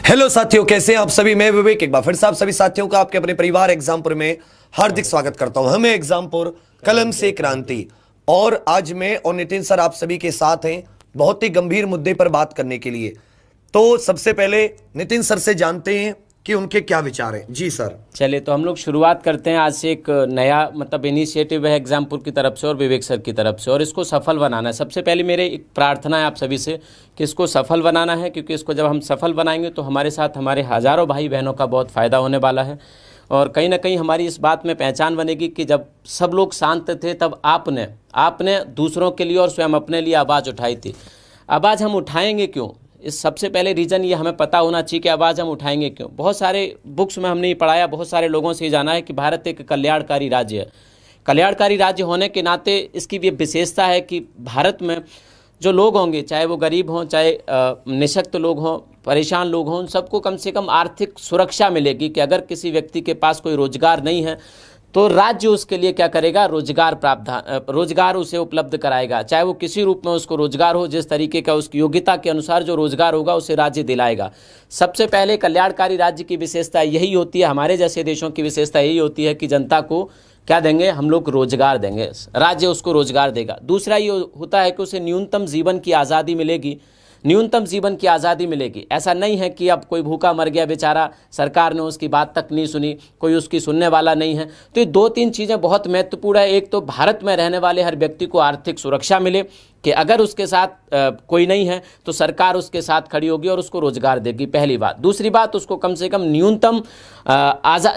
Hello साथियों, कैसे हैं आप सभी। मैं विवेक एक बार फिर से आप सभी साथियों का आपके अपने परिवार एग्जामपुर में हार्दिक स्वागत करता हूं। हमें एग्जामपुर कलम से क्रांति, और आज मैं और नितिन सर आप सभी के साथ हैं बहुत ही गंभीर मुद्दे पर बात करने के लिए। तो सबसे पहले नितिन सर से जानते हैं कि उनके क्या विचार हैं। जी सर। चलिए, तो हम लोग शुरुआत करते हैं। आज से एक नया इनिशिएटिव है एग्जामपुर की तरफ से और विवेक सर की तरफ से, और इसको सफल बनाना है। सबसे पहले मेरे एक प्रार्थना है आप सभी से कि इसको सफल बनाना है, क्योंकि इसको जब हम सफल बनाएंगे तो हमारे साथ हमारे हज़ारों भाई बहनों का बहुत फ़ायदा होने वाला है। और कहीं ना कहीं हमारी इस बात में पहचान बनेगी कि जब सब लोग शांत थे तब आपने दूसरों के लिए और स्वयं अपने लिए आवाज़ उठाई थी। आवाज़ हम उठाएंगे क्यों? इस सबसे पहले रीज़न ये हमें पता होना चाहिए कि आवाज़ हम उठाएंगे क्यों। बहुत सारे बुक्स में हमने ये पढ़ाया, बहुत सारे लोगों से ये जाना है कि भारत एक कल्याणकारी राज्य है। कल्याणकारी राज्य होने के नाते इसकी ये विशेषता है कि भारत में जो लोग होंगे, चाहे वो गरीब हों, चाहे निःशक्त लोग हों, परेशान लोग हों, उन सबको कम से कम आर्थिक सुरक्षा मिलेगी कि अगर किसी व्यक्ति के पास कोई रोजगार नहीं है तो राज्य उसके लिए क्या करेगा, रोजगार उसे उपलब्ध कराएगा। चाहे वो किसी रूप में उसको रोजगार हो, जिस तरीके का उसकी योग्यता के अनुसार जो रोजगार होगा उसे राज्य दिलाएगा। सबसे पहले कल्याणकारी राज्य की विशेषता यही होती है, हमारे जैसे देशों की विशेषता यही होती है कि जनता को क्या देंगे, हम लोग रोजगार देंगे, राज्य उसको रोजगार देगा। दूसरा ये होता है कि उसे न्यूनतम जीवन की आज़ादी मिलेगी, न्यूनतम जीवन की आज़ादी मिलेगी। ऐसा नहीं है कि अब कोई भूखा मर गया बेचारा, सरकार ने उसकी बात तक नहीं सुनी, कोई उसकी सुनने वाला नहीं है। तो ये दो तीन चीज़ें बहुत महत्वपूर्ण है। एक तो भारत में रहने वाले हर व्यक्ति को आर्थिक सुरक्षा मिले कि अगर उसके साथ कोई नहीं है तो सरकार उसके साथ खड़ी होगी और उसको रोजगार देगी, पहली बात। दूसरी बात, उसको कम से कम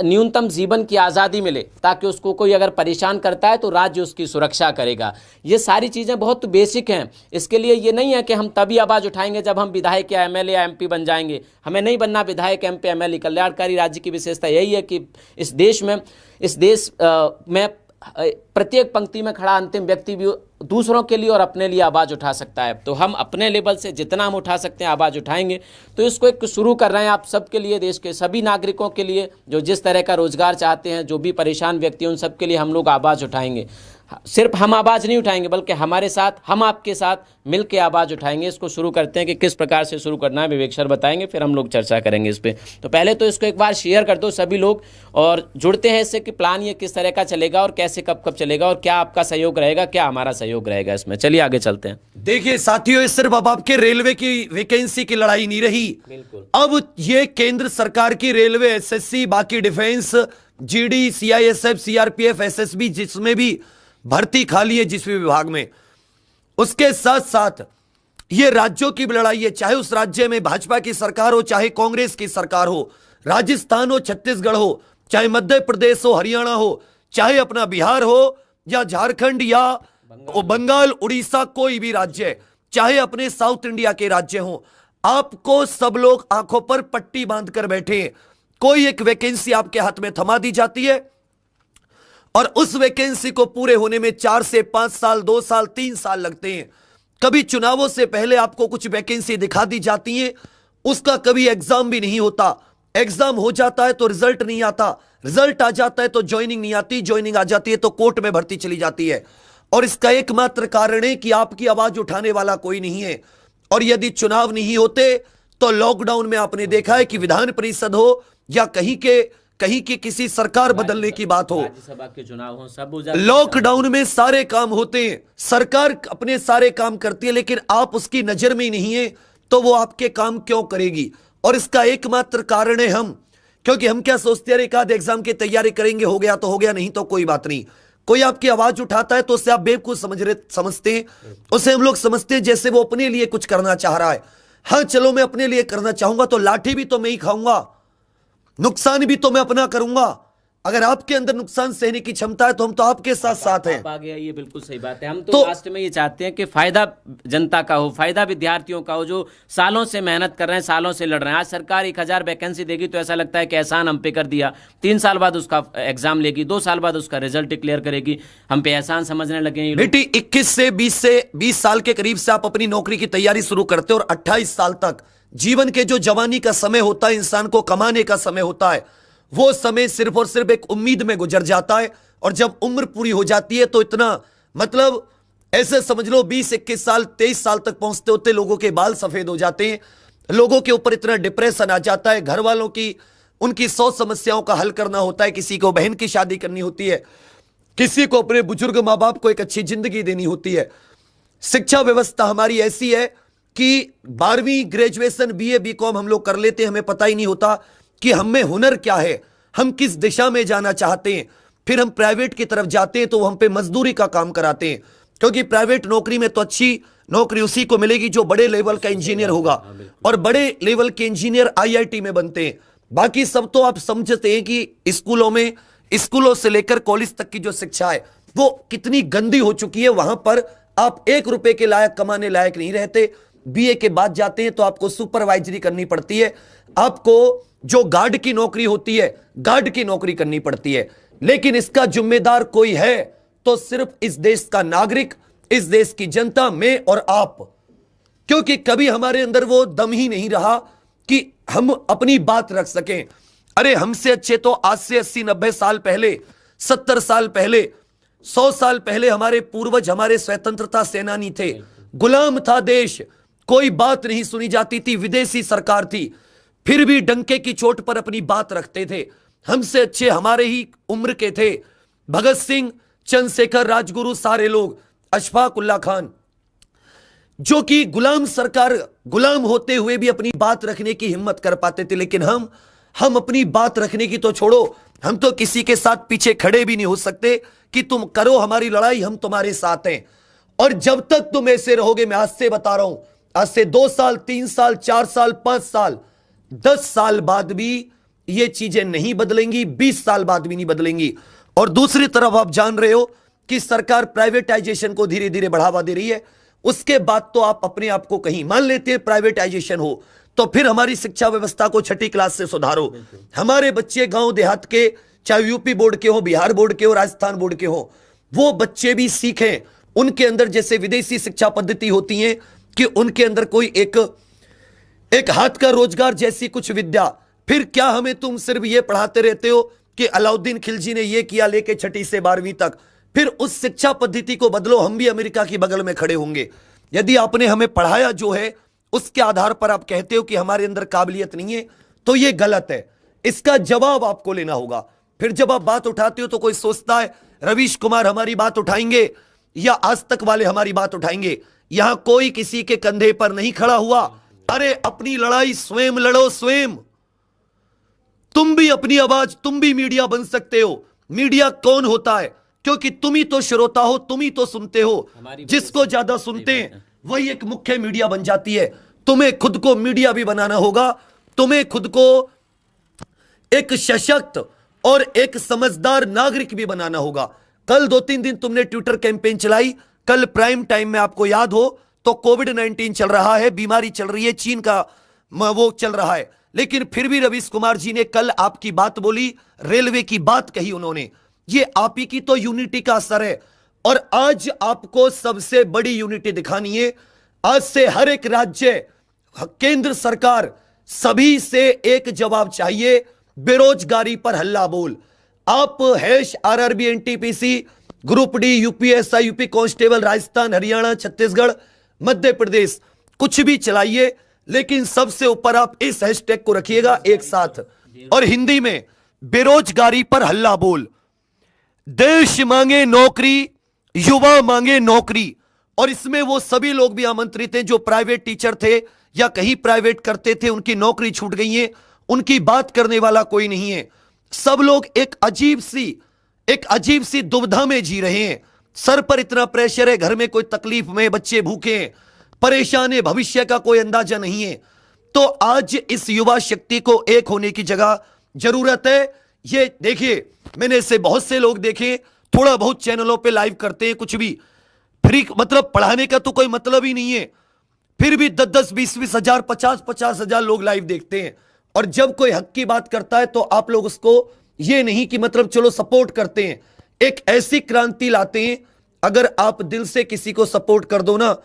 न्यूनतम जीवन की आज़ादी मिले, ताकि उसको कोई अगर परेशान करता है तो राज्य उसकी सुरक्षा करेगा। ये सारी चीज़ें बहुत बेसिक हैं। इसके लिए ये नहीं है कि हम तभी आवाज़ उठाएंगे जब हम विधायक या एमएलए या एमपी बन जाएंगे। हमें नहीं बनना विधायक, एमपी, एमएलए। कल्याणकारी राज्य की विशेषता यही है कि इस देश में प्रत्येक पंक्ति में खड़ा अंतिम व्यक्ति भी दूसरों के लिए और अपने लिए आवाज़ उठा सकता है। तो हम अपने लेवल से जितना हम उठा सकते हैं आवाज़ उठाएंगे। तो इसको एक शुरू कर रहे हैं आप सबके लिए, देश के सभी नागरिकों के लिए जो जिस तरह का रोजगार चाहते हैं, जो भी परेशान व्यक्ति हैं, उन सब के लिए हम लोग आवाज़ उठाएंगे। सिर्फ हम आवाज़ नहीं उठाएंगे, बल्कि हमारे साथ, हम आपके साथ मिल के आवाज़ उठाएंगे। इसको शुरू करते हैं कि किस प्रकार से शुरू करना है, विवेक सर बताएंगे, फिर हम लोग चर्चा करेंगे इस पर। तो पहले तो इसको एक बार शेयर कर दो सभी लोग, और जुड़ते हैं इससे कि प्लान ये किस तरह का चलेगा और कैसे कब कब चलेगा, और क्या आपका सहयोग रहेगा, क्या हमारा सहयोग रहेगा इसमें। चलिए आगे चलते हैं। देखिए साथियों, इस सिर्फ अब आपके रेलवे की वैकेंसी की लड़ाई नहीं रही, बिल्कुल अब ये केंद्र सरकार की रेलवे, एसएससी, बाकी defence, GD, CISF, CRPF, SSB, जिसमें भी भर्ती खाली है जिस भी विभाग में, उसके साथ साथ ये राज्यों की भी लड़ाई है। चाहे उस राज्य में भाजपा की सरकार हो, चाहे कांग्रेस की सरकार हो, राजस्थान हो, छत्तीसगढ़ हो, चाहे मध्य प्रदेश हो, हरियाणा हो, चाहे अपना बिहार हो या झारखंड या बंगाल, उड़ीसा, कोई भी राज्य, चाहे अपने साउथ इंडिया के राज्य हो, आपको सब लोग आंखों पर पट्टी बांधकर बैठे हैं। कोई एक वैकेंसी आपके हाथ में थमा दी जाती है और उस वैकेंसी को पूरे होने में 4 से 5 साल, 2 साल, 3 साल लगते हैं। कभी चुनावों से पहले आपको कुछ वैकेंसी दिखा दी जाती है, उसका कभी एग्जाम भी नहीं होता। एग्जाम हो जाता है तो रिजल्ट नहीं आता, रिजल्ट आ जाता है तो ज्वाइनिंग नहीं आती, ज्वाइनिंग आ जाती है तो कोर्ट में भर्ती चली जाती है। और इसका एकमात्र कारण है कि आपकी आवाज उठाने वाला कोई नहीं है। और यदि चुनाव नहीं होते तो लॉकडाउन में आपने देखा है कि विधान परिषद हो या कहीं की किसी सरकार बदलने की बात हो, राज्यसभा के चुनाव हो, सब लॉकडाउन में सारे काम होते हैं, सरकार अपने सारे काम करती है, लेकिन आप उसकी नजर में नहीं है तो वो आपके काम क्यों करेगी? और इसका एकमात्र कारण है हम, क्योंकि हम क्या सोचते हैं, एक आध एग्जाम की तैयारी करेंगे, हो गया तो हो गया, नहीं तो कोई बात नहीं। कोई आपकी आवाज उठाता है तो उससे आप बेवकूफ समझते हैं, उसे हम लोग समझते हैं जैसे वो अपने लिए कुछ करना चाह रहा है। हाँ चलो, मैं अपने लिए करना चाहूंगा तो लाठी भी तो मैं ही खाऊंगा, नुकसान भी तो मैं अपना करूंगा। अगर आपके अंदर नुकसान सहने की क्षमता है तो हम तो आपके साथ साथ हैं। आ गया, ये बिल्कुल सही बात है। हम तो लास्ट में ये चाहते हैं कि फायदा जनता का हो, फायदा विद्यार्थियों का हो, जो सालों से मेहनत कर रहे हैं, सालों से लड़ रहे हैं। आज सरकार 1000 वैकेंसी देगी तो ऐसा लगता है कि एहसान हम पे कर दिया। 3 साल बाद उसका एग्जाम लेगी, 2 साल बाद उसका रिजल्ट डिक्लेयर करेगी, हम पे एहसान समझने लगे। बेटी 21 से 20 साल के करीब से आप अपनी नौकरी की तैयारी शुरू करते हो और 28 साल तक जीवन के जो जवानी का समय होता है, इंसान को कमाने का समय होता है, वो समय सिर्फ और सिर्फ एक उम्मीद में गुजर जाता है। और जब उम्र पूरी हो जाती है तो इतना, मतलब ऐसे समझ लो 20, 21 साल, 23 साल तक पहुंचते होते लोगों के बाल सफेद हो जाते हैं। लोगों के ऊपर इतना डिप्रेशन आ जाता है, घर वालों की उनकी 100 समस्याओं का हल करना होता है, किसी को बहन की शादी करनी होती है, किसी को अपने बुजुर्ग माँ बाप को एक अच्छी जिंदगी देनी होती है। शिक्षा व्यवस्था हमारी ऐसी है कि 12वीं ग्रेजुएशन बीए बीकॉम हम लोग कर लेते हैं, हमें पता ही नहीं होता कि हम में हुनर क्या है, हम किस दिशा में जाना चाहते हैं। फिर हम प्राइवेट की तरफ जाते हैं तो हम पे मजदूरी का काम कराते हैं, क्योंकि प्राइवेट नौकरी में तो अच्छी नौकरी उसी को मिलेगी जो बड़े लेवल का इंजीनियर होगा, और बड़े लेवल के इंजीनियर आईआईटी में बनते हैं। बाकी सब तो आप समझते हैं कि स्कूलों से लेकर कॉलेज तक की जो शिक्षा है वो कितनी गंदी हो चुकी है। वहां पर आप 1 रुपए के लायक कमाने लायक नहीं रहते। बीए के बाद जाते हैं तो आपको सुपरवाइजरी करनी पड़ती है, आपको जो गार्ड की नौकरी होती है गार्ड की नौकरी करनी पड़ती है। लेकिन इसका जिम्मेदार कोई है तो सिर्फ इस देश का नागरिक, इस देश की जनता, मैं और आप, क्योंकि कभी हमारे अंदर वो दम ही नहीं रहा कि हम अपनी बात रख सकें। अरे हमसे अच्छे तो आज से 80-90 साल पहले, 70 साल पहले, 100 साल पहले हमारे पूर्वज, हमारे स्वतंत्रता सेनानी थे। गुलाम था देश, कोई बात नहीं सुनी जाती थी, विदेशी सरकार थी, फिर भी डंके की चोट पर अपनी बात रखते थे। हमसे अच्छे हमारे ही उम्र के थे, भगत सिंह, चंद्रशेखर, राजगुरु, सारे लोग, अशफाक उल्लाह खान, जो कि गुलाम सरकार, गुलाम होते हुए भी अपनी बात रखने की हिम्मत कर पाते थे। लेकिन हम अपनी बात रखने की तो छोड़ो, हम तो किसी के साथ पीछे खड़े भी नहीं हो सकते कि तुम करो हमारी लड़ाई, हम तुम्हारे साथ हैं। और जब तक तुम ऐसे रहोगे, मैं आज से बता रहा हूं, आज से 2 साल, 3 साल, 4 साल, 5 साल, 10 साल बाद भी ये चीजें नहीं बदलेंगी, 20 साल बाद भी नहीं बदलेंगी। और दूसरी तरफ आप जान रहे हो कि सरकार प्राइवेटाइजेशन को धीरे धीरे बढ़ावा दे रही है। उसके बाद तो आप अपने आप को कहीं मान लेते हैं प्राइवेटाइजेशन हो तो फिर हमारी शिक्षा व्यवस्था को 6ठी क्लास से सुधारो। हमारे बच्चे गांव देहात के, चाहे यूपी बोर्ड के हो, बिहार बोर्ड के हो, राजस्थान बोर्ड के हो, वो बच्चे भी सीखें। उनके अंदर जैसे विदेशी शिक्षा पद्धति होती है कि उनके अंदर कोई एक हाथ का रोजगार जैसी कुछ विद्या। फिर क्या हमें तुम सिर्फ ये पढ़ाते रहते हो कि अलाउद्दीन खिलजी ने ये किया लेके 6ठी से 12वीं तक। फिर उस शिक्षा पद्धति को बदलो, हम भी अमेरिका की बगल में खड़े होंगे। यदि आपने हमें पढ़ाया जो है उसके आधार पर आप कहते हो कि हमारे अंदर काबिलियत नहीं है, तो ये गलत है। इसका जवाब आपको लेना होगा। फिर जब आप बात उठाते हो तो कोई सोचता है रवीश कुमार हमारी बात उठाएंगे या आज तक वाले हमारी बात उठाएंगे। यहां कोई किसी के कंधे पर नहीं खड़ा हुआ। अरे अपनी लड़ाई स्वयं लड़ो, स्वयं। तुम भी अपनी आवाज, तुम भी मीडिया बन सकते हो। मीडिया कौन होता है? क्योंकि तुम ही तो श्रोता हो, तुम ही तो सुनते हो। जिसको ज्यादा सुनते हैं वही एक मुख्य मीडिया बन जाती है। तुम्हें खुद को मीडिया भी बनाना होगा, तुम्हें खुद को एक सशक्त और एक समझदार नागरिक भी बनाना होगा। कल 2-3 दिन तुमने ट्विटर कैंपेन चलाई। कल प्राइम टाइम में आपको याद हो तो कोविड-19 चल रहा है, बीमारी चल रही है, चीन का वो चल रहा है, लेकिन फिर भी रवीश कुमार जी ने कल आपकी बात बोली, रेलवे की बात कही उन्होंने। ये आप ही की तो यूनिटी का असर है। और आज आपको सबसे बड़ी यूनिटी दिखानी है। आज से हर एक राज्य, केंद्र सरकार, सभी से एक जवाब चाहिए, बेरोजगारी पर हल्ला बोल। आप #RRB NTPC, group D, UPSI, UP constable, Rajasthan, Haryana, Chhattisgarh, Madhya Pradesh, कुछ भी चलाइए, लेकिन सबसे ऊपर आप इस हैशटैग को रखिएगा एक साथ, और हिंदी में बेरोजगारी पर हल्ला बोल। देश मांगे नौकरी, युवा मांगे नौकरी। और इसमें वो सभी लोग भी आमंत्रित हैं जो प्राइवेट टीचर थे या कहीं प्राइवेट करते थे, उनकी नौकरी छूट गई है, उनकी बात करने वाला कोई नहीं है। सब लोग एक अजीब सी दुविधा में जी रहे हैं। सर पर इतना प्रेशर है, घर में कोई तकलीफ में, बच्चे भूखे हैं, परेशान है, भविष्य का कोई अंदाजा नहीं है। तो आज इस युवा शक्ति को एक होने की जगह जरूरत है। ये देखिए, मैंने ऐसे बहुत से लोग देखे, थोड़ा बहुत चैनलों पे लाइव करते हैं, कुछ भी फ्री, मतलब पढ़ाने का तो कोई मतलब ही नहीं है, फिर भी 10-10, 20-20 हजार, 50-50 हजार लोग लाइव देखते हैं। और जब कोई हक की बात करता है तो आप लोग उसको ये नहीं कि मतलब चलो सपोर्ट करते हैं, एक ऐसी क्रांति लाते हैं। अगर आप दिल से किसी को सपोर्ट कर दो ना,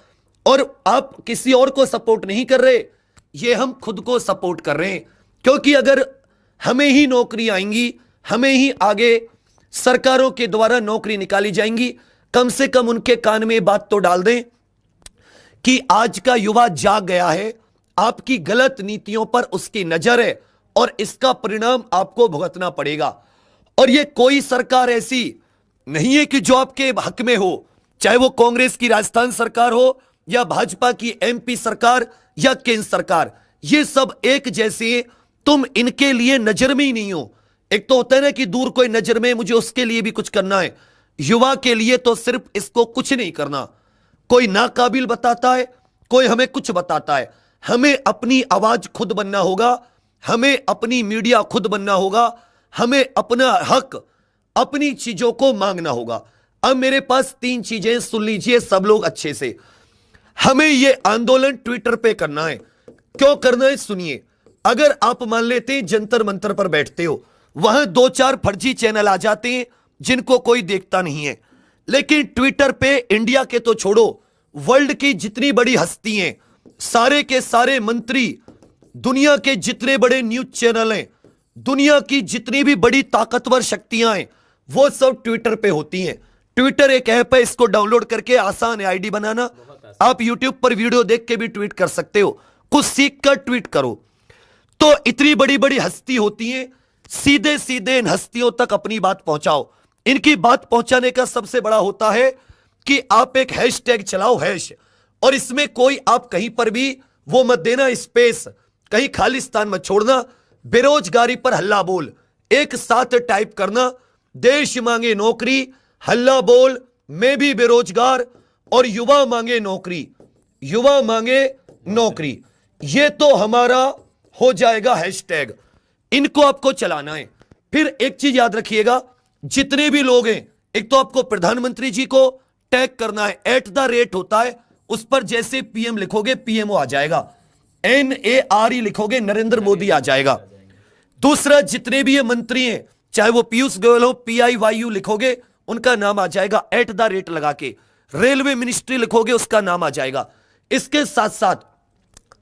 और आप किसी और को सपोर्ट नहीं कर रहे, ये हम खुद को सपोर्ट कर रहे हैं। क्योंकि अगर हमें ही नौकरी आएंगी, हमें ही आगे सरकारों के द्वारा नौकरी निकाली जाएंगी, कम से कम उनके कान में बात तो डाल दें कि आज का युवा जाग गया है, आपकी गलत नीतियों पर उसकी नजर है और इसका परिणाम आपको भुगतना पड़ेगा। और ये कोई सरकार ऐसी नहीं है कि जो आपके हक में हो, चाहे वो कांग्रेस की राजस्थान सरकार हो या भाजपा की एमपी सरकार या केंद्र सरकार, ये सब एक जैसे, तुम इनके लिए नजर में ही नहीं हो। एक तो होता है ना कि दूर कोई नजर में, मुझे उसके लिए भी कुछ करना है। युवा के लिए तो सिर्फ इसको कुछ नहीं करना, कोई नाकाबिल बताता है, कोई हमें कुछ बताता है, हमें अपनी आवाज खुद बनना होगा, हमें अपनी मीडिया खुद बनना होगा, हमें अपना हक, अपनी चीजों को मांगना होगा। अब मेरे पास 3 चीजें सुन लीजिए सब लोग अच्छे से। हमें यह आंदोलन ट्विटर पे करना है। क्यों करना है सुनिए। अगर आप मान लेते हैं जंतर मंतर पर बैठते हो, वहां 2-4 फर्जी चैनल आ जाते हैं जिनको कोई देखता नहीं है, लेकिन ट्विटर पे इंडिया के तो छोड़ो, वर्ल्ड की जितनी बड़ी हस्ती हैं, सारे के सारे मंत्री, दुनिया के जितने बड़े न्यूज चैनल हैं, दुनिया की जितनी भी बड़ी ताकतवर शक्तियां हैं, वो सब ट्विटर पे होती हैं। ट्विटर एक ऐप है, इसको डाउनलोड करके आसान है आईडी बनाना। आप यूट्यूब पर वीडियो देख के भी ट्वीट कर सकते हो, कुछ सीख कर ट्वीट करो। तो इतनी बड़ी बड़ी हस्ती होती हैं, सीधे सीधे इन हस्तियों तक अपनी बात पहुंचाओ। इनकी बात पहुंचाने का सबसे बड़ा होता है कि आप एक हैशटैग चलाओ, हैश, और इसमें कोई आप कहीं पर भी वो मत देना स्पेस, कहीं खालिस्तान मत छोड़ना। बेरोजगारी पर हल्ला बोल एक साथ टाइप करना, देश मांगे नौकरी, हल्ला बोल मैं भी बेरोजगार, और युवा मांगे नौकरी, युवा मांगे नौकरी, ये तो हमारा हो जाएगा हैशटैग। इनको आपको चलाना है। फिर एक चीज याद रखिएगा, जितने भी लोग हैं, एक तो आपको प्रधानमंत्री जी को टैग करना है, @ होता है, उस पर जैसे पीएम लिखोगे पीएमओ आ जाएगा, NARE लिखोगे नरेंद्र मोदी आ जाएगा। दूसरा, जितने भी ये मंत्री हैं, चाहे वो पीयूष गोयल हो, PIYU लिखोगे उनका नाम आ जाएगा, @ लगा के। रेलवे मिनिस्ट्री लिखोगे उसका नाम आ जाएगा। इसके साथ साथ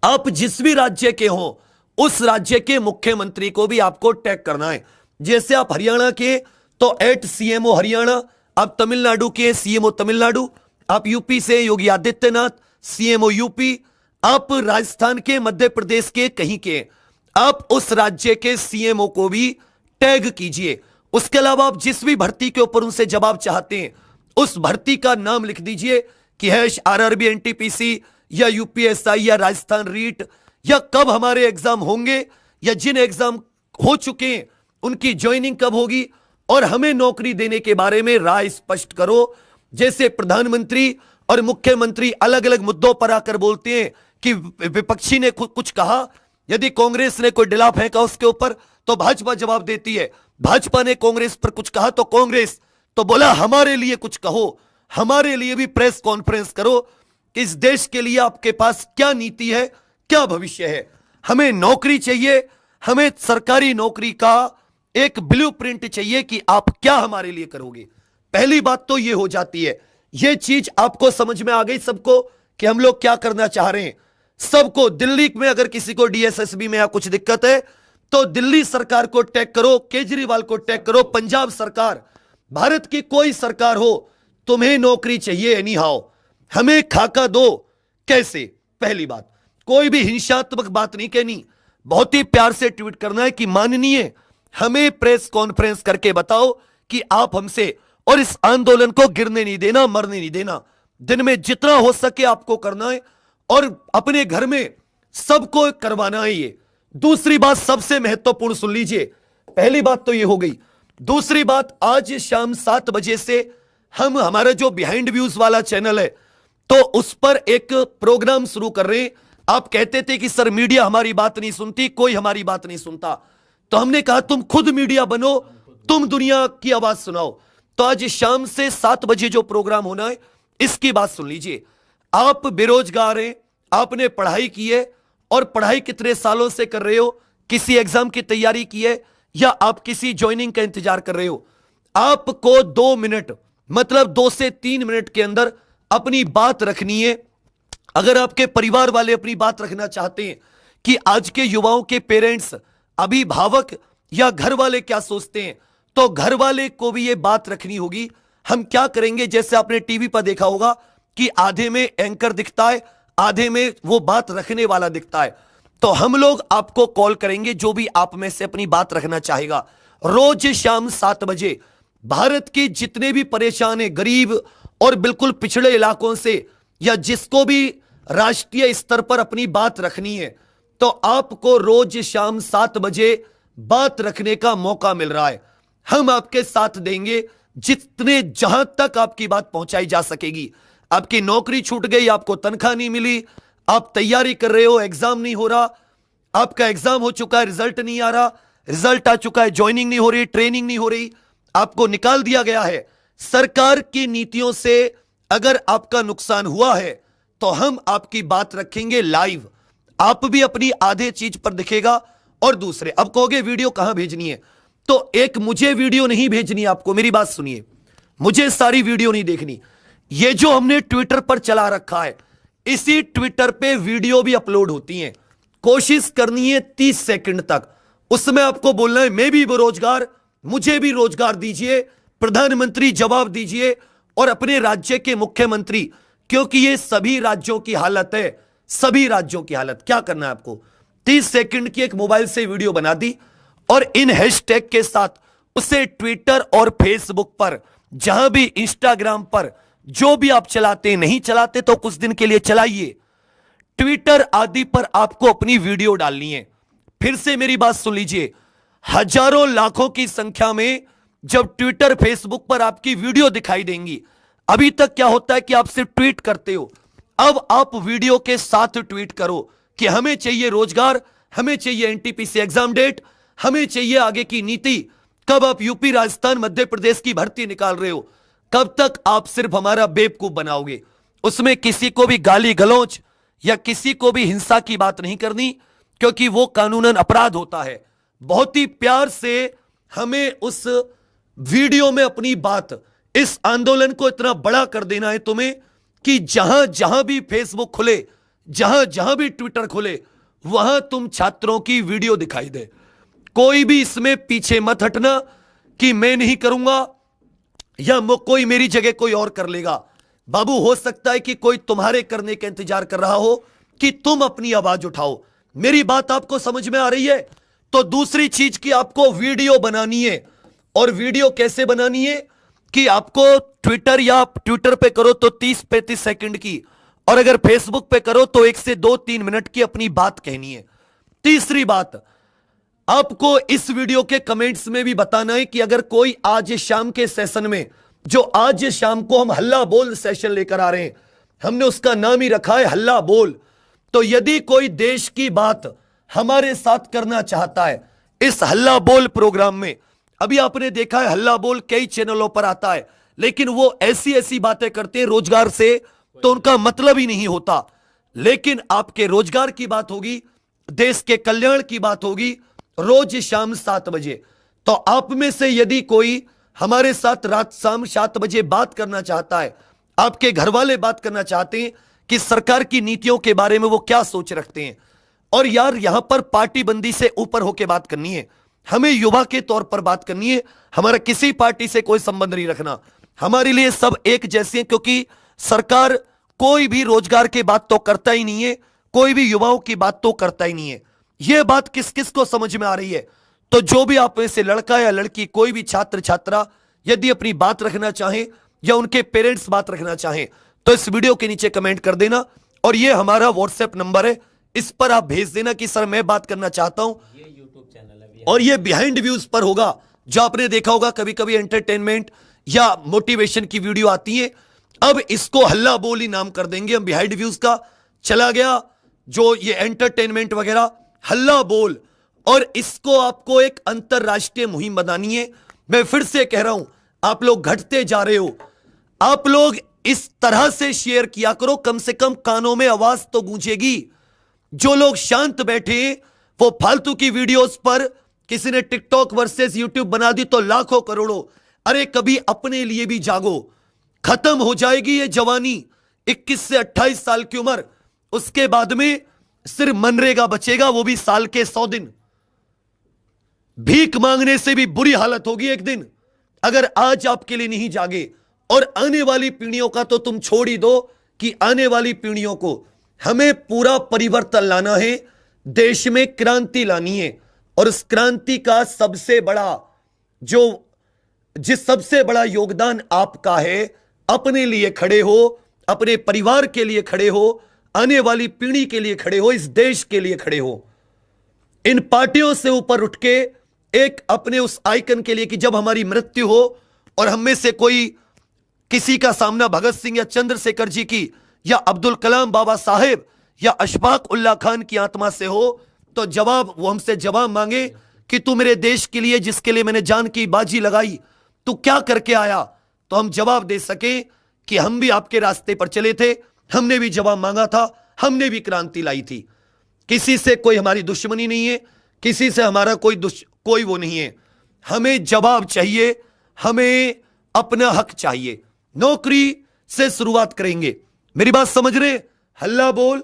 आप जिस भी राज्य के हो, उस राज्य के मुख्यमंत्री को भी आपको टैग करना है। जैसे आप हरियाणा के तो @CMO हरियाणा, आप तमिलनाडु के CMO तमिलनाडु, आप यूपी से योगी आदित्यनाथ CMO यूपी, आप राजस्थान के, मध्य प्रदेश के कहीं के, आप उस राज्य के CMO को भी टैग कीजिए। उसके अलावा आप जिस भी भर्ती के ऊपर उनसे जवाब चाहते हैं, उस भर्ती का नाम लिख दीजिए कि #RRB NTPC या UPSI या राजस्थान रीट, या कब हमारे एग्जाम होंगे, या जिन एग्जाम हो चुके हैं उनकी ज्वाइनिंग कब होगी, और हमें नौकरी देने के बारे में राय स्पष्ट करो। जैसे प्रधानमंत्री और मुख्यमंत्री अलग अलग मुद्दों पर आकर बोलते हैं कि विपक्षी ने कुछ कहा, यदि कांग्रेस ने कोई डिला फेंका उसके ऊपर तो भाजपा जवाब देती है, भाजपा ने कांग्रेस पर कुछ कहा तो कांग्रेस तो बोला हमारे लिए कुछ कहो, हमारे लिए भी प्रेस कॉन्फ्रेंस करो कि इस देश के लिए आपके पास क्या नीति है, क्या भविष्य है। हमें नौकरी चाहिए, हमें सरकारी नौकरी का एक ब्लूप्रिंट चाहिए कि आप क्या हमारे लिए करोगे। पहली बात तो ये हो जाती है। ये चीज आपको समझ में आ गई सबको कि हम लोग क्या करना चाह रहे हैं। सबको, दिल्ली में अगर किसी को DSSB में या कुछ दिक्कत है तो दिल्ली सरकार को टैग करो, केजरीवाल को टैग करो, पंजाब सरकार, भारत की कोई सरकार हो, तुम्हें नौकरी चाहिए एनी हाउ, हमें खाका दो। कैसे? पहली बात, कोई भी हिंसात्मक बात नहीं कहनी, बहुत ही प्यार से ट्वीट करना है कि माननीय हमें प्रेस कॉन्फ्रेंस करके बताओ कि आप हमसे, और इस आंदोलन को गिरने नहीं देना, मरने नहीं देना। दिन में जितना हो सके आपको करना है और अपने घर में सबको करवाना है ये। दूसरी बात सबसे महत्वपूर्ण सुन लीजिए। पहली बात तो ये हो गई। दूसरी बात, आज शाम 7 बजे से हम हमारा जो बिहाइंड व्यूज वाला चैनल है तो उस पर एक प्रोग्राम शुरू कर रहे हैं। आप कहते थे कि सर मीडिया हमारी बात नहीं सुनती, कोई हमारी बात नहीं सुनता, तो हमने कहा तुम खुद मीडिया बनो, तुम दुनिया की आवाज सुनाओ। तो आज शाम से 7 बजे जो प्रोग्राम होना है इसकी बात सुन लीजिए। आप बेरोजगार हैं, आपने पढ़ाई की है और पढ़ाई कितने सालों से कर रहे हो, किसी एग्जाम की तैयारी की है या आप किसी ज्वाइनिंग का इंतजार कर रहे हो, आपको 2 मिनट मतलब 2 से 3 मिनट के अंदर अपनी बात रखनी है। अगर आपके परिवार वाले अपनी बात रखना चाहते हैं कि आज के युवाओं के पेरेंट्स, अभिभावक या घर वाले क्या सोचते हैं, तो घर वाले को भी ये बात रखनी होगी। हम क्या करेंगे, जैसे आपने टीवी पर देखा होगा कि आधे में एंकर दिखता है, आधे में वो बात रखने वाला दिखता है। तो हम लोग आपको कॉल करेंगे, जो भी आप में से अपनी बात रखना चाहेगा। रोज शाम 7 बजे भारत के जितने भी परेशान है, गरीब और बिल्कुल पिछड़े इलाकों से, या जिसको भी राष्ट्रीय स्तर पर अपनी बात रखनी है, तो आपको रोज शाम 7 बजे बात रखने का मौका मिल रहा है। हम आपके साथ देंगे जितने जहां तक आपकी बात पहुंचाई जा सकेगी। आपकी नौकरी छूट गई, आपको तनख्वाह नहीं मिली, आप तैयारी कर रहे हो, एग्जाम नहीं हो रहा, आपका एग्जाम हो चुका है, रिजल्ट नहीं आ रहा, रिजल्ट आ चुका है, ज्वाइनिंग नहीं हो रही, ट्रेनिंग नहीं हो रही, आपको निकाल दिया गया है। सरकार की नीतियों से अगर आपका नुकसान हुआ है तो हम आपकी बात रखेंगे लाइव। आप भी अपनी आधे चीज पर दिखेगा और दूसरे। अब कहोगे वीडियो कहां भेजनी है, तो एक मुझे वीडियो नहीं भेजनी आपको, मेरी बात सुनिए, मुझे सारी वीडियो नहीं देखनी। ये जो हमने ट्विटर पर चला रखा है, इसी ट्विटर पे वीडियो भी अपलोड होती हैं। कोशिश करनी है 30 सेकंड तक, उसमें आपको बोलना है मैं भी बेरोजगार, मुझे भी रोजगार दीजिए, प्रधानमंत्री जवाब दीजिए, और अपने राज्य के मुख्यमंत्री, क्योंकि ये सभी राज्यों की हालत है, सभी राज्यों की हालत। क्या करना है आपको, 30 सेकंड की एक मोबाइल से वीडियो बना दी और इन हैशटैग के साथ उसे ट्विटर और फेसबुक पर, जहां भी इंस्टाग्राम पर, जो भी आप चलाते नहीं चलाते तो कुछ दिन के लिए चलाइए, ट्विटर आदि पर आपको अपनी वीडियो डालनी है। फिर से मेरी बात सुन लीजिए, हजारों लाखों की संख्या में जब ट्विटर फेसबुक पर आपकी वीडियो दिखाई देंगी, अभी तक क्या होता है कि आप सिर्फ ट्वीट करते हो, अब आप वीडियो के साथ ट्वीट करो कि हमें चाहिए रोजगार, हमें चाहिए एनटीपीसी एग्जाम डेट, हमें चाहिए आगे की नीति, कब आप यूपी, राजस्थान, मध्य प्रदेश की भर्ती निकाल रहे हो, कब तक आप सिर्फ हमारा बेवकूफ बनाओगे। उसमें किसी को भी गाली गलौज या किसी को भी हिंसा की बात नहीं करनी, क्योंकि वो कानूनन अपराध होता है। बहुत ही प्यार से हमें उस वीडियो में अपनी बात, इस आंदोलन को इतना बड़ा कर देना है तुम्हें कि जहां जहां भी फेसबुक खुले, जहां जहां भी ट्विटर खुले, वहां तुम छात्रों की वीडियो दिखाई दे। कोई भी इसमें पीछे मत हटना कि मैं नहीं करूंगा या कोई मेरी जगह कोई और कर लेगा। बाबू, हो सकता है कि कोई तुम्हारे करने का इंतजार कर रहा हो कि तुम अपनी आवाज उठाओ। मेरी बात आपको समझ में आ रही है? तो दूसरी चीज की आपको वीडियो बनानी है, और वीडियो कैसे बनानी है कि आपको ट्विटर या ट्विटर पे करो तो 30-35 सेकंड की, और अगर फेसबुक पे करो तो 1 से 2-3 मिनट की अपनी बात कहनी है। तीसरी बात, आपको इस वीडियो के कमेंट्स में भी बताना है कि अगर कोई आज शाम के सेशन में, जो आज शाम को हम हल्ला बोल सेशन लेकर आ रहे हैं, हमने उसका नाम ही रखा है हल्ला बोल, तो यदि कोई देश की बात हमारे साथ करना चाहता है इस हल्ला बोल प्रोग्राम में, अभी आपने देखा है हल्ला बोल कई चैनलों पर आता है, लेकिन वो ऐसी ऐसी बातें करते हैं रोजगार से, तो उनका मतलब ही नहीं होता। लेकिन आपके रोजगार की बात होगी, देश के कल्याण की बात होगी, रोज शाम 7 बजे। तो आप में से यदि कोई हमारे साथ रात शाम 7 बजे बात करना चाहता है, आपके घर वाले बात करना चाहते हैं कि सरकार की नीतियों के बारे में वो क्या सोच रखते हैं, और यार यहां पर पार्टी बंदी से ऊपर होकर बात करनी है, हमें युवा के तौर पर बात करनी है, हमारा किसी पार्टी से कोई संबंध नहीं रखना, हमारे लिए सब एक जैसे हैं, क्योंकि सरकार कोई भी रोजगार की बात तो करता ही नहीं है, कोई भी युवाओं की बात तो करता ही नहीं है। यह बात किस किस को समझ में आ रही है? तो जो भी आप में से लड़का या लड़की, कोई भी छात्र छात्रा यदि अपनी बात रखना चाहें या उनके पेरेंट्स बात रखना चाहें, तो इस वीडियो के नीचे कमेंट कर देना, और यह हमारा व्हाट्सएप नंबर है, इस पर आप भेज देना कि सर मैं बात करना चाहता हूं। ये यूट्यूब चैनल है, और ये बिहाइंड व्यूज पर होगा, जो आपने देखा होगा कभी कभी एंटरटेनमेंट या मोटिवेशन की वीडियो आती है, अब इसको हल्ला बोली नाम कर देंगे हम, बिहाइंड व्यूज का चला गया जो ये एंटरटेनमेंट वगैरह, हल्ला बोल, और इसको आपको एक अंतरराष्ट्रीय मुहिम बनानी है। मैं फिर से कह रहा हूं, आप लोग घटते जा रहे हो, आप लोग इस तरह से शेयर किया करो, कम से कम कानों में आवाज तो गूंजेगी। जो लोग शांत बैठे वो फालतू की वीडियोस पर, किसी ने टिकटॉक वर्सेस यूट्यूब बना दी तो लाखों करोड़ों, अरे कभी अपने लिए भी जागो, खत्म हो जाएगी ये जवानी, 21 से 28 साल की उम्र, उसके बाद में सिर्फ मनरेगा बचेगा, वो भी साल के 100 दिन। भीख मांगने से भी बुरी हालत होगी एक दिन, अगर आज आपके लिए नहीं जागे। और आने वाली पीढ़ियों का तो तुम छोड़ ही दो कि आने वाली पीढ़ियों को हमें पूरा परिवर्तन लाना है, देश में क्रांति लानी है। और उस क्रांति का सबसे बड़ा जिस सबसे बड़ा योगदान आपका है, अपने लिए खड़े हो, अपने परिवार के लिए खड़े हो, आने वाली पीढ़ी के लिए खड़े हो, इस देश के लिए खड़े हो। इन पार्टियों से ऊपर उठ के एक अपने उस आइकन के लिए कि जब हमारी मृत्यु हो और हम में से कोई किसी का सामना भगत सिंह या चंद्रशेखर जी की या अब्दुल कलाम बाबा साहेब या अशफाक उल्लाह खान की आत्मा से हो, तो वो हमसे जवाब मांगे कि तू मेरे देश के लिए, जिसके लिए मैंने जान की बाजी लगाई, तू क्या करके आया, तो हम जवाब दे सके कि हम भी आपके रास्ते पर चले थे, हमने भी जवाब मांगा था, हमने भी क्रांति लाई थी। किसी से कोई हमारी दुश्मनी नहीं है, किसी से हमारा कोई वो नहीं है। हमें जवाब चाहिए, हमें अपना हक चाहिए। नौकरी से शुरुआत करेंगे, मेरी बात समझ रहे? हल्ला बोल,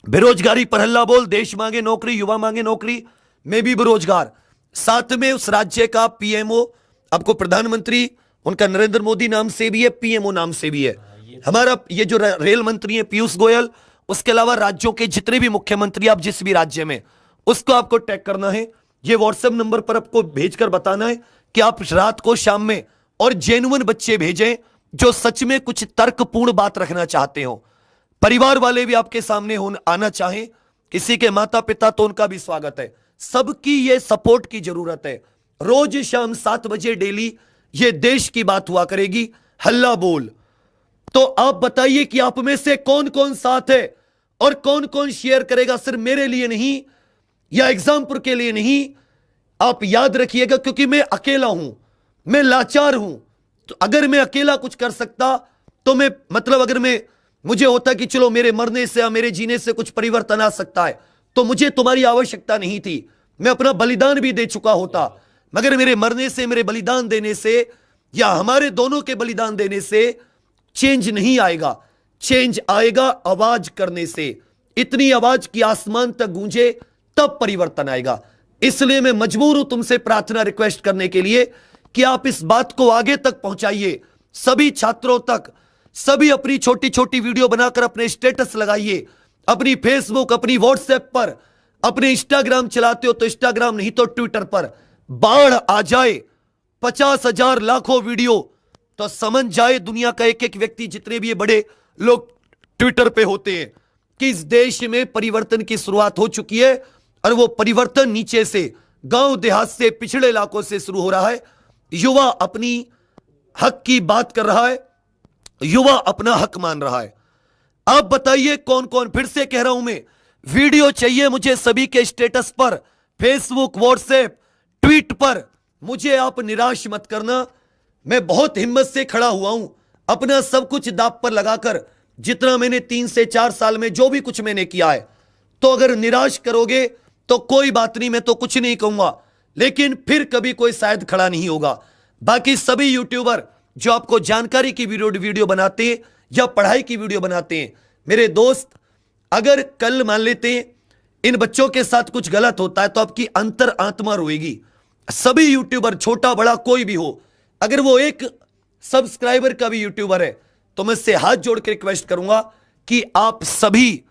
बेरोजगारी पर हल्ला बोल, देश मांगे नौकरी, युवा मांगे नौकरी, मैं भी बेरोजगार। साथ में उस राज्य का पीएमओ, आपको प्रधानमंत्री उनका नरेंद्र मोदी नाम से भी है, पीएमओ नाम से भी है। हमारा ये जो रेल मंत्री है पीयूष गोयल, उसके अलावा राज्यों के जितने भी मुख्यमंत्री आप जिस भी राज्य में, उसको आपको टैग करना है। ये व्हाट्सएप नंबर पर आपको भेजकर बताना है कि आप रात को, शाम में, और जेन्युइन बच्चे भेजें जो सच में कुछ तर्कपूर्ण बात रखना चाहते हो। परिवार वाले भी आपके सामने आना चाहें, किसी के माता पिता, तो उनका भी स्वागत है। सबकी ये सपोर्ट की जरूरत है। रोज शाम 7 बजे डेली ये देश की बात हुआ करेगी, हल्ला बोल। तो आप बताइए कि आप में से कौन कौन साथ है और कौन कौन शेयर करेगा। सिर्फ मेरे लिए नहीं या एग्जाम्पल के लिए नहीं, आप याद रखिएगा, क्योंकि मैं अकेला हूं, मैं लाचार हूं। तो अगर मैं अकेला कुछ कर सकता तो अगर मुझे होता कि चलो मेरे मरने से या मेरे जीने से कुछ परिवर्तन आ सकता है, तो मुझे तुम्हारी आवश्यकता नहीं थी, मैं अपना बलिदान भी दे चुका होता। मगर मेरे मरने से, मेरे बलिदान देने से, या हमारे दोनों के बलिदान देने से चेंज नहीं आएगा। चेंज आएगा आवाज करने से। इतनी आवाज की आसमान तक गूंजे, तब परिवर्तन आएगा। इसलिए मैं मजबूर हूं तुमसे प्रार्थना, रिक्वेस्ट करने के लिए कि आप इस बात को आगे तक पहुंचाइए, सभी छात्रों तक। सभी अपनी छोटी छोटी वीडियो बनाकर अपने स्टेटस लगाइए, अपनी फेसबुक, अपनी व्हाट्सएप पर, अपने इंस्टाग्राम चलाते हो तो इंस्टाग्राम नहीं तो ट्विटर पर बाढ़ आ जाए 50,000 लाखों वीडियो, तो समझ जाए दुनिया का एक एक व्यक्ति, जितने भी ये बड़े लोग ट्विटर पे होते हैं, कि इस देश में परिवर्तन की शुरुआत हो चुकी है। और वो परिवर्तन नीचे से, गांव देहात से, पिछड़े इलाकों से शुरू हो रहा है। युवा अपनी हक की बात कर रहा है, युवा अपना हक मान रहा है। आप बताइए कौन कौन, फिर से कह रहा हूं मैं, वीडियो चाहिए मुझे सभी के स्टेटस पर, फेसबुक, व्हाट्सएप, ट्वीट पर। मुझे आप निराश मत करना, मैं बहुत हिम्मत से खड़ा हुआ हूं, अपना सब कुछ दांव पर लगाकर, जितना मैंने 3 से 4 साल में जो भी कुछ मैंने किया है। तो अगर निराश करोगे तो कोई बात नहीं, मैं तो कुछ नहीं कहूंगा, लेकिन फिर कभी कोई शायद खड़ा नहीं होगा। बाकी सभी यूट्यूबर जो आपको जानकारी की वीडियो बनाते हैं या पढ़ाई की वीडियो बनाते हैं, मेरे दोस्त, अगर कल मान लेते हैं इन बच्चों के साथ कुछ गलत होता है तो आपकी अंतर आत्मा रोएगी। सभी यूट्यूबर, छोटा बड़ा कोई भी हो, अगर वो एक सब्सक्राइबर का भी यूट्यूबर है, तो मैं इससे हाथ जोड़ के रिक्वेस्ट करूंगा कि आप सभी,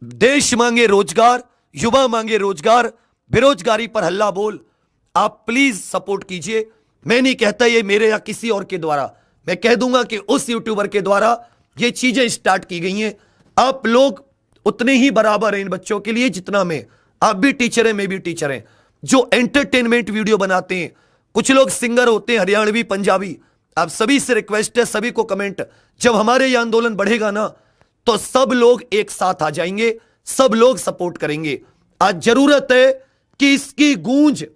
देश मांगे रोजगार, युवा मांगे रोजगार, बेरोजगारी पर हल्ला बोल, आप प्लीज सपोर्ट कीजिए। मैं नहीं कहता ये मेरे या किसी और के द्वारा, मैं कह दूंगा कि उस यूट्यूबर के द्वारा ये चीजें स्टार्ट की गई हैं। आप लोग उतने ही बराबर हैं इन बच्चों के लिए जितना मैं, आप भी टीचर हैं, मैं भी टीचर हैं, जो एंटरटेनमेंट वीडियो बनाते हैं। कुछ लोग सिंगर होते हैं, हरियाणवी, पंजाबी। आप सभी से रिक्वेस्ट है, सभी को कमेंट, जब हमारे ये आंदोलन बढ़ेगा ना, तो सब लोग एक साथ आ जाएंगे, सब लोग सपोर्ट करेंगे। आज जरूरत है कि इसकी गूंज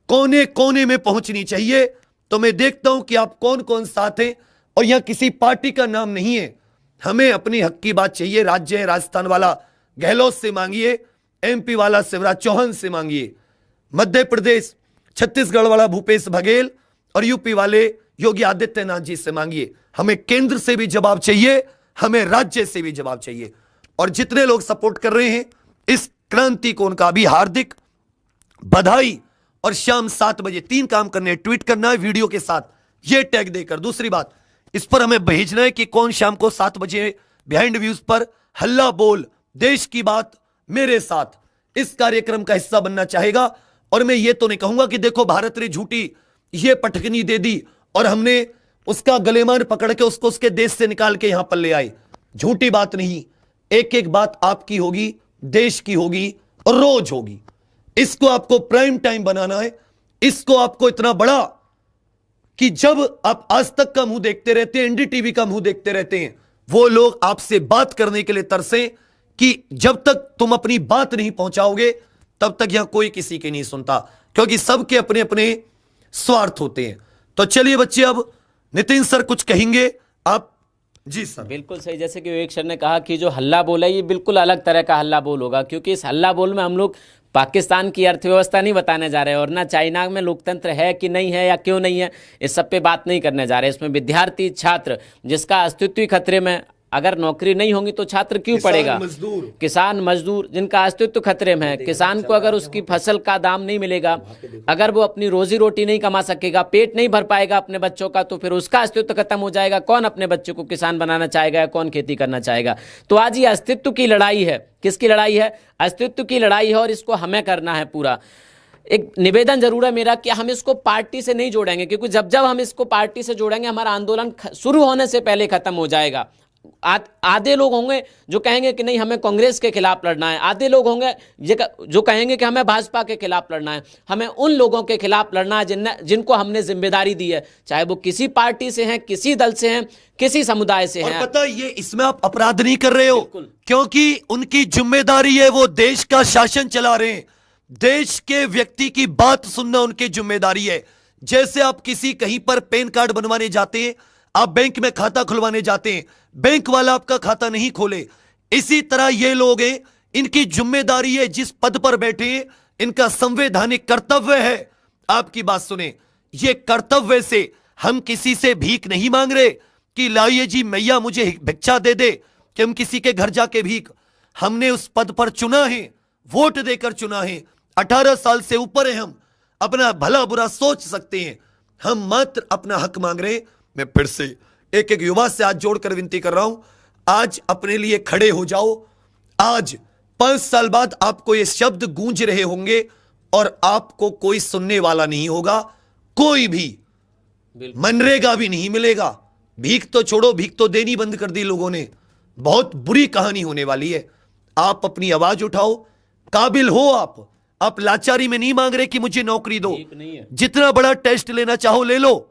कोने कोने में पहुंचनी चाहिए। तो मैं देखता हूं कि आप कौन कौन साथ हैं, और यहां किसी पार्टी का नाम नहीं है, हमें अपनी हक की बात चाहिए। राज्य है राजस्थान वाला गहलोत से मांगिए, एमपी वाला शिवराज चौहान से मांगिए, मध्य प्रदेश छत्तीसगढ़ वाला भूपेश बघेल, और यूपी वाले योगी आदित्यनाथ जी से मांगिए। हमें केंद्र से भी जवाब चाहिए, हमें राज्य से भी जवाब चाहिए। और जितने लोग सपोर्ट कर रहे हैं इस क्रांति को, उनका भी हार्दिक बधाई। और शाम 7 बजे 3 काम करने हैं, ट्वीट करना है वीडियो के साथ, ये टैग देकर। दूसरी बात, इस पर हमें भेजना है कि कौन शाम को 7 बजे बिहाइंड व्यूज पर हल्ला बोल देश की बात मेरे साथ इस कार्यक्रम का हिस्सा बनना चाहेगा। और मैं ये तो नहीं कहूंगा कि देखो भारत ने झूठी ये पटकनी दे दी और हमने उसका गलेमान पकड़ के उसको उसके देश से निकाल के यहां पर ले आए। झूठी बात नहीं, एक एक बात आपकी होगी, देश की होगी और रोज होगी। इसको आपको प्राइम टाइम बनाना है, इसको आपको इतना बड़ा कि जब आप आज तक का मुंह देखते रहते हैं, एनडीटीवी का मुंह देखते रहते हैं, वो लोग आपसे बात करने के लिए तरसे कि जब तक तुम अपनी बात नहीं पहुंचाओगे तब तक यहां कोई किसी की नहीं सुनता, क्योंकि सबके अपने अपने स्वार्थ होते हैं। तो चलिए बच्चे, अब नितिन सर कुछ कहेंगे आप। जी सर। बिल्कुल सही, जैसे कि विवेक सर ने कहा कि जो हल्ला बोल है ये बिल्कुल अलग तरह का हल्ला बोल होगा, क्योंकि इस हल्ला बोल में हम लोग पाकिस्तान की अर्थव्यवस्था नहीं बताने जा रहे हैं और ना चाइना में लोकतंत्र है कि नहीं है या क्यों नहीं है, इस सब पे बात नहीं करने जा रहे हैं। इसमें विद्यार्थी छात्र जिसका अस्तित्व ही खतरे में, अगर नौकरी नहीं होगी तो छात्र क्यों पढ़ेगा, किसान मजदूर जिनका अस्तित्व खतरे में है, किसान को अगर उसकी फसल का दाम नहीं मिलेगा, अगर वो अपनी रोजी रोटी नहीं कमा सकेगा, पेट नहीं भर पाएगा अपने बच्चों का, तो फिर उसका अस्तित्व खत्म हो जाएगा। कौन अपने बच्चों को किसान बनाना चाहेगा या कौन खेती करना चाहेगा। तो आज ये अस्तित्व की लड़ाई है। किसकी लड़ाई है? अस्तित्व की लड़ाई है और इसको हमें करना है पूरा। एक निवेदन जरूर है मेरा कि हम इसको पार्टी से नहीं जोड़ेंगे, क्योंकि जब जब हम इसको पार्टी से जोड़ेंगे हमारा आंदोलन शुरू होने से पहले खत्म हो जाएगा। आधे लोग होंगे जो कहेंगे कि नहीं हमें कांग्रेस के खिलाफ लड़ना है, आधे लोग होंगे जो कहेंगे कि हमें भाजपा के खिलाफ लड़ना है। हमें उन लोगों के खिलाफ लड़ना है जिनको हमने जिम्मेदारी दी है, चाहे वो किसी पार्टी से हैं, किसी दल से हैं, किसी समुदाय से हैं। और पता ये इसमें आप अपराध नहीं कर रहे हो, क्योंकि उनकी जिम्मेदारी है, वो देश का शासन चला रहे हैं। देश के व्यक्ति की बात सुनना उनकी जिम्मेदारी है। जैसे आप किसी कहीं पर पैन कार्ड बनवाने जाते हैं, आप बैंक में खाता खुलवाने जाते हैं, बैंक वाला आपका खाता नहीं खोले, इसी तरह ये लोग हैं, इनकी जिम्मेदारी है, जिस पद पर बैठे हैं इनका संवैधानिक कर्तव्य है आपकी बात सुने। ये कर्तव्य से हम किसी से भीख नहीं मांग रहे कि लाइए जी मैया मुझे भिक्षा दे दे, कि हम किसी के घर जाके भीख। हमने उस पद पर चुना है, वोट देकर चुना है, 18 साल से ऊपर है, हम अपना भला बुरा सोच सकते हैं, हम मात्र अपना हक मांग रहे हैं। मैं फिर से एक एक युवा से आज जोड़कर विनती कर रहा हूं, आज अपने लिए खड़े हो जाओ। आज 5 साल बाद आपको ये शब्द गूंज रहे होंगे और आपको कोई सुनने वाला नहीं होगा, कोई भी मनरेगा भी नहीं मिलेगा। भीख तो छोड़ो, भीख तो देनी बंद कर दी लोगों ने। बहुत बुरी कहानी होने वाली है। आप अपनी आवाज उठाओ, काबिल हो आप लाचारी में नहीं मांग रहे कि मुझे नौकरी दो, जितना बड़ा टेस्ट लेना चाहो ले लो,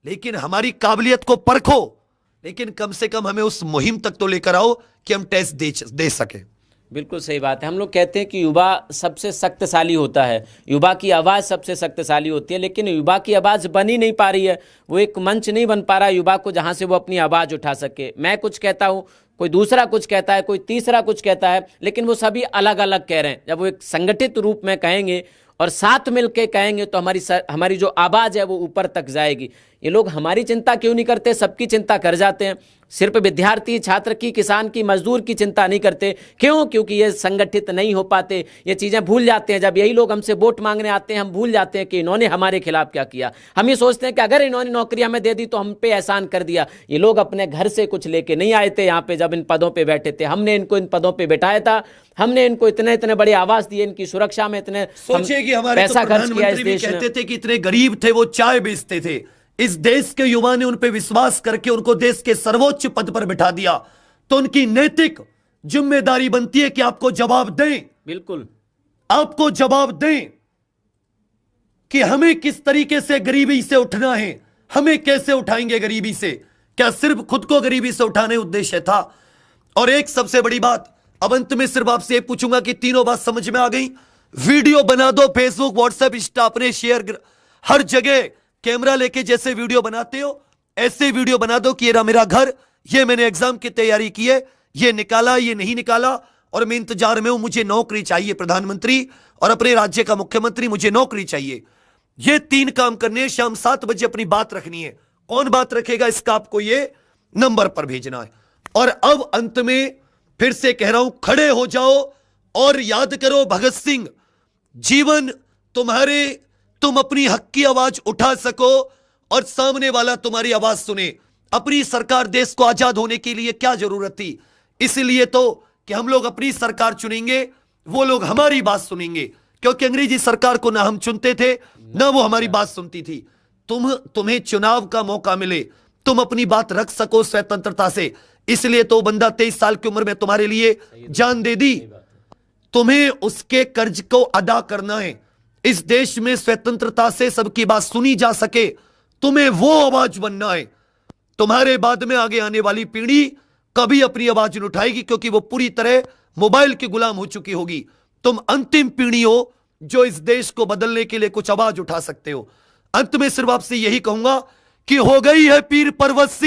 लेकिन हमारी काबिलियत को परखो। लेकिन कम से कम हमें उस मुहिम तक तो लेकर आओ कि हम टेस्ट दे सके। बिल्कुल सही बात है। हम लोग कहते हैं कि युवा सबसे शक्तिशाली होता है, युवा की आवाज़ सबसे शक्तिशाली होती है, लेकिन युवा की आवाज़ बन ही नहीं पा रही है। वो एक मंच नहीं बन पा रहा युवा को जहाँ से वो अपनी आवाज़ उठा सके। मैं कुछ कहता हूँ, कोई दूसरा कुछ कहता है, कोई तीसरा कुछ कहता है, लेकिन वो सभी अलग अलग कह रहे हैं। जब वो एक संगठित रूप में कहेंगे और साथ मिलके कहेंगे तो हमारी जो आवाज़ है वो ऊपर तक जाएगी। ये लोग हमारी चिंता क्यों नहीं करते? सबकी चिंता कर जाते हैं, सिर्फ विद्यार्थी छात्र की, किसान की, मजदूर की चिंता नहीं करते। क्यों? क्योंकि ये संगठित नहीं हो पाते, ये चीज़ें भूल जाते हैं। जब यही लोग हमसे वोट मांगने आते हैं हम भूल जाते हैं कि इन्होंने हमारे खिलाफ क्या किया। हम ये सोचते हैं कि अगर इन्होंने नौकरी हमें दे दी तो हम पे एहसान कर दिया। ये लोग अपने घर से कुछ लेके नहीं आए थे यहाँ पे, जब इन पदों पर बैठे थे हमने इनको इन पदों पर बैठाया था, हमने इनको इतने इतने बड़े आवास दिए, इनकी सुरक्षा में इतने पैसा खर्च किया। इस देश कहते थे कि इतने गरीब थे वो चाय बेचते थे, इस देश के युवा ने उन पे विश्वास करके उनको देश के सर्वोच्च पद पर बिठा दिया, तो उनकी नैतिक जिम्मेदारी बनती है कि आपको जवाब दें। बिल्कुल, आपको जवाब दें कि हमें किस तरीके से गरीबी से उठना है, हमें कैसे उठाएंगे गरीबी से। क्या सिर्फ खुद को गरीबी से उठाने उद्देश्य था? और एक सबसे बड़ी बात, अब अंत में सिर्फ आपसे ये पूछूंगा कि तीनों बात समझ में आ गई? वीडियो बना दो, फेसबुक, व्हाट्सएप, इंस्टा, अपने शेयर, हर जगह कैमरा लेके जैसे वीडियो बनाते हो ऐसे वीडियो बना दो कि ये रहा मेरा घर, ये मैंने एग्जाम की तैयारी की है, ये निकाला, ये नहीं निकाला, और मैं इंतजार में हूं, मुझे नौकरी चाहिए प्रधानमंत्री और अपने राज्य का मुख्यमंत्री, मुझे नौकरी चाहिए। ये 3 काम करने हैं। शाम 7 बजे अपनी बात रखनी है। कौन बात रखेगा इसका आपको ये नंबर पर भेजना है। और अब अंत में फिर से कह रहा हूं, खड़े हो जाओ और याद करो भगत सिंह, जीवन तुम्हारे, तुम अपनी हक की आवाज उठा सको और सामने वाला तुम्हारी आवाज सुने। अपनी सरकार, देश को आजाद होने के लिए क्या जरूरत थी? इसलिए तो कि हम लोग अपनी सरकार चुनेंगे, वो लोग हमारी बात सुनेंगे, क्योंकि अंग्रेजी सरकार को ना हम चुनते थे ना वो हमारी बात सुनती थी। तुम्हें चुनाव का मौका मिले, तुम अपनी बात रख सको स्वतंत्रता से, इसलिए तो बंदा 23 साल की उम्र में तुम्हारे लिए जान दे दी। तुम्हें उसके कर्ज को अदा करना है। इस देश में स्वतंत्रता से सबकी बात सुनी जा सके, तुम्हें वो आवाज बनना है। तुम्हारे बाद में आगे आने वाली पीढ़ी कभी अपनी आवाज नहीं उठाएगी, क्योंकि वो पूरी तरह मोबाइल के गुलाम हो चुकी होगी। तुम अंतिम पीढ़ी हो जो इस देश को बदलने के लिए कुछ आवाज उठा सकते हो। अंत में सिर्फ आपसे यही कहूंगा कि हो गई है पीर पर्वत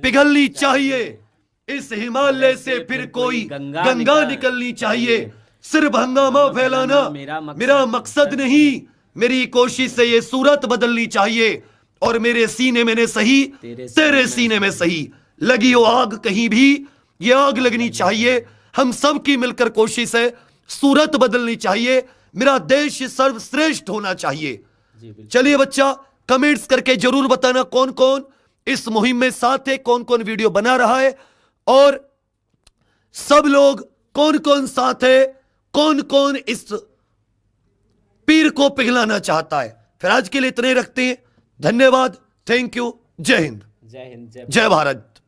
पिघलनी चाहिए, इस हिमालय से फिर कोई गंगा निकलनी चाहिए। सिर्फ हंगामा फैलाना मेरा मकसद नहीं, मेरी कोशिश से ये सूरत बदलनी चाहिए। और मेरे सीने में सही, तेरे सीने में सही, लगी हो आग कहीं भी, ये आग लगनी चाहिए। हम सब की मिलकर कोशिश है, सूरत बदलनी चाहिए, मेरा देश सर्वश्रेष्ठ होना चाहिए। चलिए बच्चा, कमेंट्स करके जरूर बताना कौन कौन इस मुहिम में साथ है, कौन कौन वीडियो बना रहा है, और सब लोग कौन कौन साथ है, कौन कौन इस पीर को पिघलाना चाहता है। फिर आज के लिए इतने रखते हैं। धन्यवाद, थैंक यू, जय हिंद, जय हिंद, जय भारत।